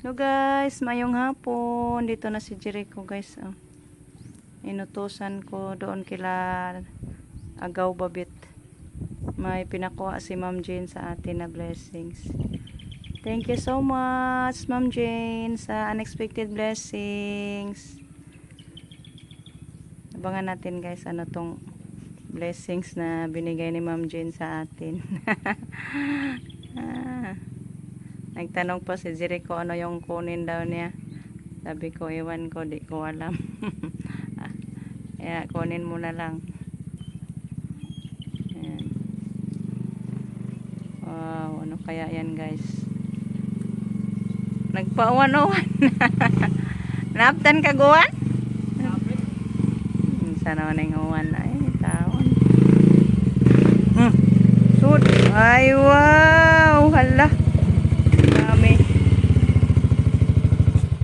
Hello guys, mayong hapon. Dito na si Jericho guys. Oh. Inutusan ko doon kila Agaw Babit. May pinakuha si Ma'am Jane sa atin na blessings. Thank you so much Ma'am Jane sa unexpected blessings. Abangan natin guys ano tong blessings na binigay ni Ma'am Jane sa atin. Nagtanong pa si Jericho ano yung kunin daw niya. Sabi ko, ewan ko, di ko alam. Kaya kunin mo na lang. Ayan. Wow, ano kaya yan guys? Nagpauwan-uwan. Naptan ka guwan? Sana na yung uwan. Ay, taon. Sud. Ay, wow. Hala. Dami.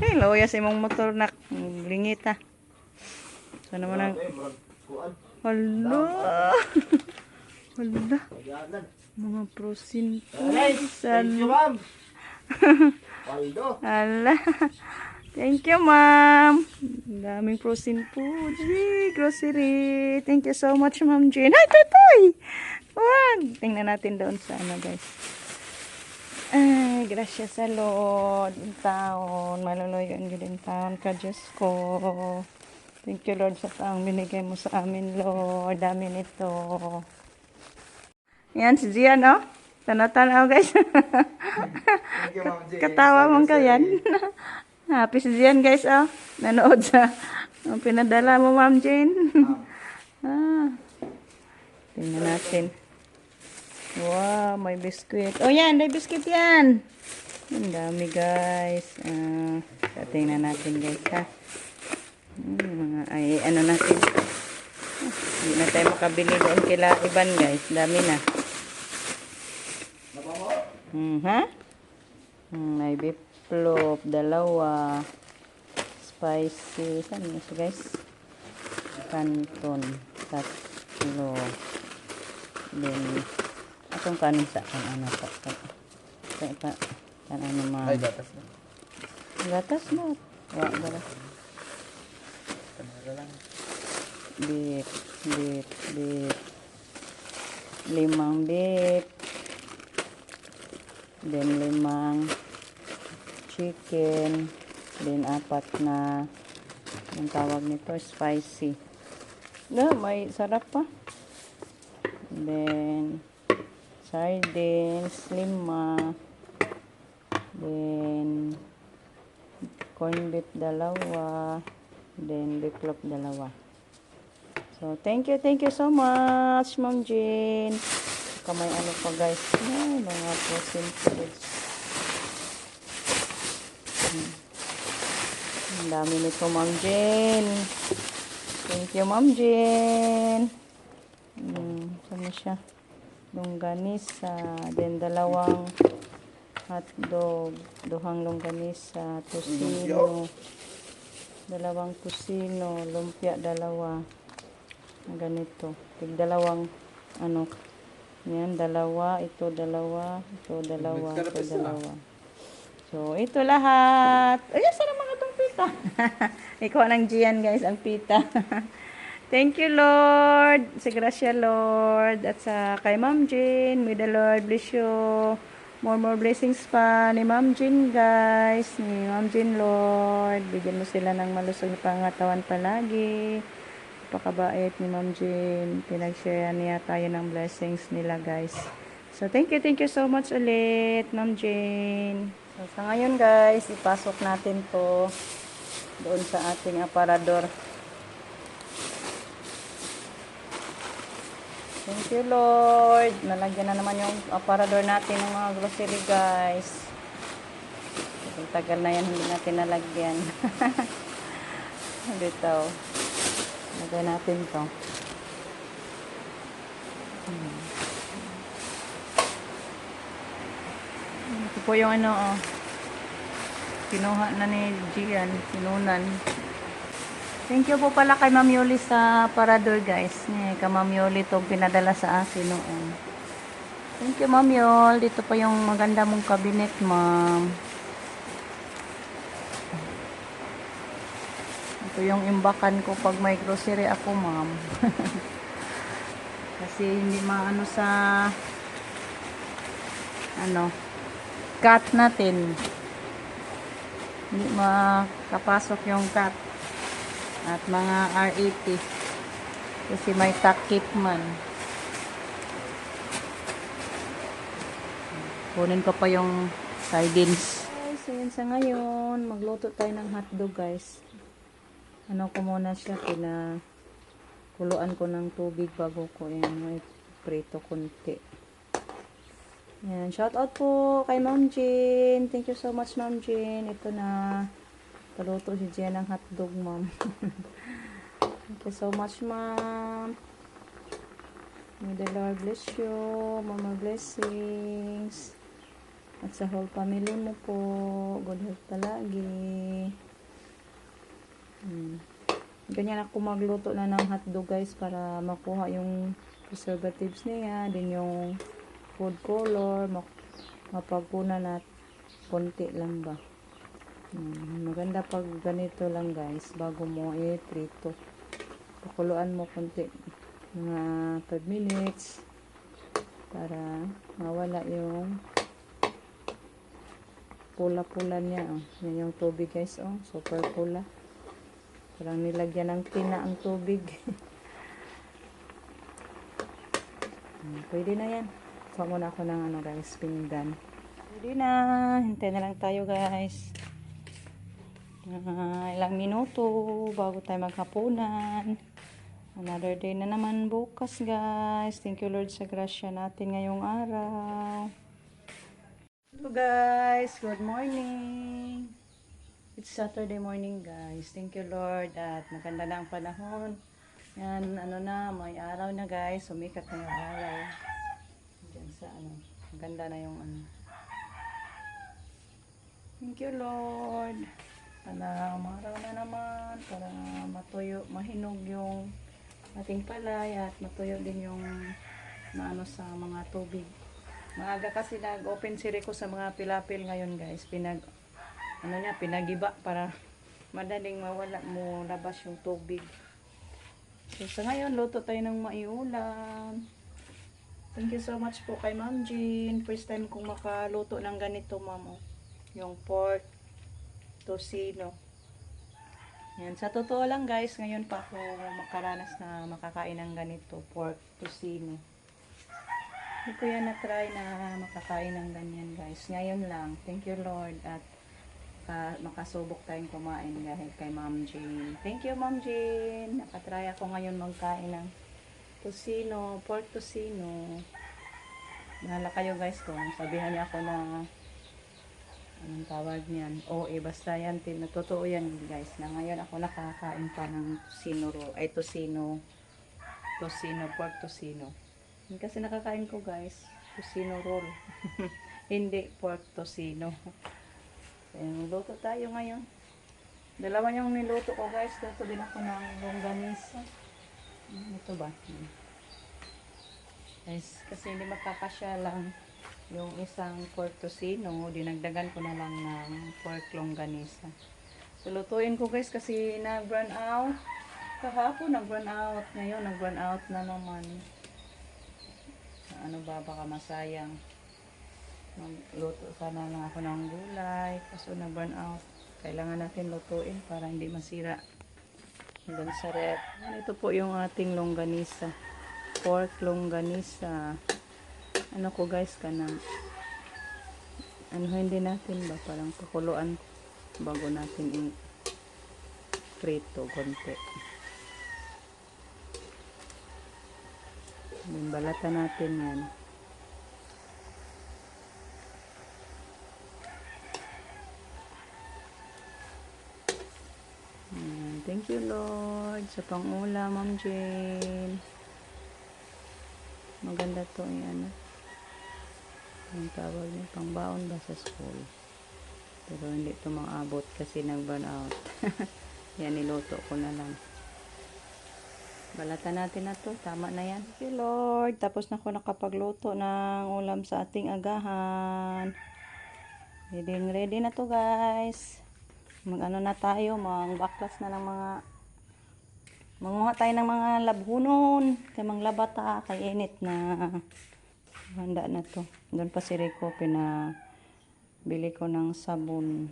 Ay, loya sa imong motor na lingit ah. So naman ang hala. Hala. Mga prosinto. Hala. Thank you, ma'am. Daming frozen food. Grocery. Thank you so much, Ma'am Jane. Ay, toy! Wag. Tingnan natin doon sa ano, guys. Ay, gracias sa Lord. Yung taon. Maluluyan yun din taon ka, Diyos ko. Thank you, Lord, sa taong binigay mo sa amin, Lord. Dami nito. Yan, si Gian, oh. Tanaw-tanaw, guys. Katawa mong ka yan. Happy si Gian, guys, oh. Nanood sa pinadala mo, Ma'am Jane. Tingnan natin. Wow, may biskuit. Oh, yan, may biskuit yan. Ang dami, guys. Tingnan natin, guys, ha. Mga, ay, ano natin. Hindi na tayo makabili doon kila Iban, guys. Dami na. Ha? May beef loaf, dalawa. Spicy. Saan mo siya, guys? Canton. Tatlo. Then, atong kanin sa ano pa. Ano ma. Ay, gatas na. Gatas na. Wala ba? Beef. Limang beef. Then, limang chicken. Then, 4 na yung tawag nito, spicy. May sarap pa. Then, sardines, 5. Then, corn beef, 2. Then, beef loaf, 2. So, thank you so much, Ma'am Jane. Kamay ano pa, guys. Ay, mga frozen foods. Ang dami nito, Ma'am Jane. Thank you, Ma'am Jane. Saan siya? Longganisa. Then, 2 hotdog. 2 longganisa. Tocino. 2 tocino. Lumpia, 2. Ganito. Tig 2 ano. Yan, 2. Ito 2. Ito 2. Ito 2. So, ito lahat. Ay, sana mga itong pita. Ikaw ng Gian, guys, ang pita. Thank you, Lord. Sa grasya, Lord. At sa kay Ma'am Jane, may the Lord bless you. More blessings pa ni Ma'am Jane, guys. Ni Ma'am Jane, Lord. Bigyan mo sila ng malusog na pangatawan palagi. Pakabait ni Ma'am Jane. Pinag-share niya tayo ng blessings nila, guys. So, thank you so much ulit, Ma'am Jane. So, sa ngayon, guys, ipasok natin to doon sa ating aparador. Thank you, Lord. Nalagyan na naman yung aparador natin ng mga grocery, guys. Tagal na yan, hindi natin nalagyan. Dito. Lagay natin to. Ito po yung ano, oh. Kinuha na ni Gian, kinunan. Thank you po pala kay Ma'am Yoli sa parador, guys. Kay Ma'am Yoli to pinadala sa akin noon. Thank you, Ma'am Yol. Dito pa yung maganda mong cabinet, ma'am. Ito yung imbakan ko pag may grocery ako, ma'am. Kasi hindi maano sa cat natin. Hindi makapasok yung cat at mga R80 kasi may takip man. Kunin ko pa yung sardines. Guys, ayan sa ngayon, magluto tayo ng hotdog, guys. Ano ko muna siya, pinakuluan ko ng tubig bago ko yung prito konti. Yan, shout out po kay Ma'am Jean. Thank you so much, Ma'am Jean. Ito na, paluto si Jean ng hotdog, ma'am. Thank you so much, ma'am. May the Lord bless you. Mama blessings. At sa whole family mo po. Good health palagi. Ganyan ako magluto na ng hotdog, guys, para makuha yung preservatives niya. Din yung food color, mapagpuna na konti lang ba. Maganda pag ganito lang, guys, bago mo i-prito. Pakuluan mo konti, mga 5 minutes para mawala yung pula-pula niya. Yan yung tubig, guys, super pula. Parang nilagyan ng tina ang tubig. Pwede na yan. Kuha muna ako ng guys, pinggan. Pwede na. Hintay na lang tayo, guys. Ilang minuto bago tayo maghapunan. Another day na naman bukas, guys. Thank you, Lord, sa grasya natin ngayong araw. Hello, guys. Good morning. It's Saturday morning, guys. Thank you, Lord. At maganda na ang panahon. Yan, may araw na, guys. Sumikat na yung araw. Diyan sa maganda na yung Thank you, Lord. Para umaraw na naman, para matuyo, mahinog yung ating palay at matuyo din yung sa mga tubig. Maaga kasi nag-open siri ko sa mga pilapil ngayon, guys. Pinagiba para madaling mawala mo labas yung tubig. So sa ngayon, luto tayo ng maiulam. Thank you so much po kay Ma'am Jean. First time kong makaluto ng ganito, ma'am. Yung pork tocino. Yan. Sa totoo lang, guys, ngayon pa ako makaranas na makakain ng ganito, pork tocino. Hindi ko yan na-try na makakain ng ganyan, guys. Ngayon lang. Thank you, Lord. At makasubok tayong kumain dahil kay Ma'am Jean. Thank you, Ma'am Jean. Nakatry ako ngayon magkain ng tocino, pork tocino. Bahala kayo, guys, kung sabihan niya ako na anong tawag niyan. Basta yan, totoo yan, guys, na ngayon ako nakakain pa ng tocino roll. Tocino, pork tocino. Yung kasi nakakain ko, guys, tocino roll. Hindi pork tocino. Luto tayo ngayon. Dalawa yung niluto ko, guys. Luto din ako ng longganisa. Ito ba? Guys, kasi hindi makakasya lang yung isang pork tocino. Dinagdagan ko na lang ng pork longganisa. So, lutuin ko, guys, kasi nag-run out. Kahapon nag-run out. Ngayon nag-run out na naman. Baka masayang. Luto sana lang ako ng gulay. Kaso nag-burn out. Kailangan natin lutuin para hindi masira. Doon sa rep. Ito po yung ating longganisa. Pork longganisa. Guys, hindi natin ba? Parang pakuluan bago natin i-prito konti. Balatan natin yan. Thank you, Lord, sa pang-ulam, Ma'am Jane. Maganda to yan. Ang tawag niya, pang-baon ba sa school. Pero hindi ito maabot kasi nag-burn out. Yan, niluto ko na lang. Balatan natin na to. Tama na yan. Thank you, Lord. Tapos na ako nakapagluto ng ulam sa ating agahan. Ready na to, guys. Na tayo, baklas na ng mga Manguha tayo ng mga labhunon. Kay manglabata, kay init na. Handa na to. Doon pa si Rico, bili ko ng sabon.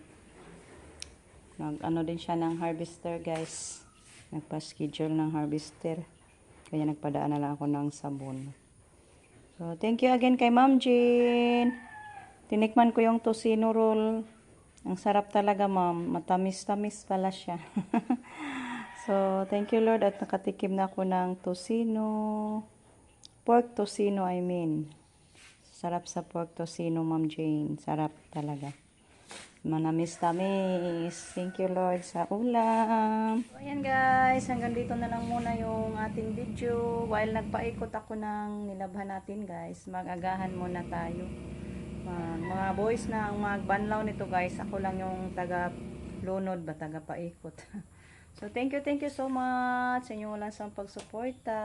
Nag-ano din siya ng harvester, guys. Nagpa-schedule ng harvester. Kaya nagpadaan na lang ako ng sabon. So, thank you again kay Ma'am Jean. Tinikman ko yung tocino roll. Ang sarap talaga, ma'am. Matamis-tamis pala siya. So, thank you, Lord. At nakatikim na ako ng tocino. Pork tocino, I mean. Sarap sa pork tocino, Ma'am Jane. Sarap talaga. Manamis-tamis. Thank you, Lord, sa ulam. So, ayan guys. Hanggang dito na lang muna yung ating video. While nagpaikot ako ng nilabhan natin, guys. Mag-agahan muna tayo. Mga boys na ang magbanlaw nito, guys. Ako lang yung taga-lunod ba, taga-paikot. So, thank you so much sa inyong walang sang pagsuporta.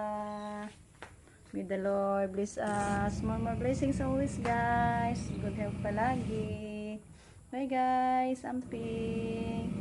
May the Lord bless us. More blessings always, guys. Good health palagi. Bye, guys. Amping.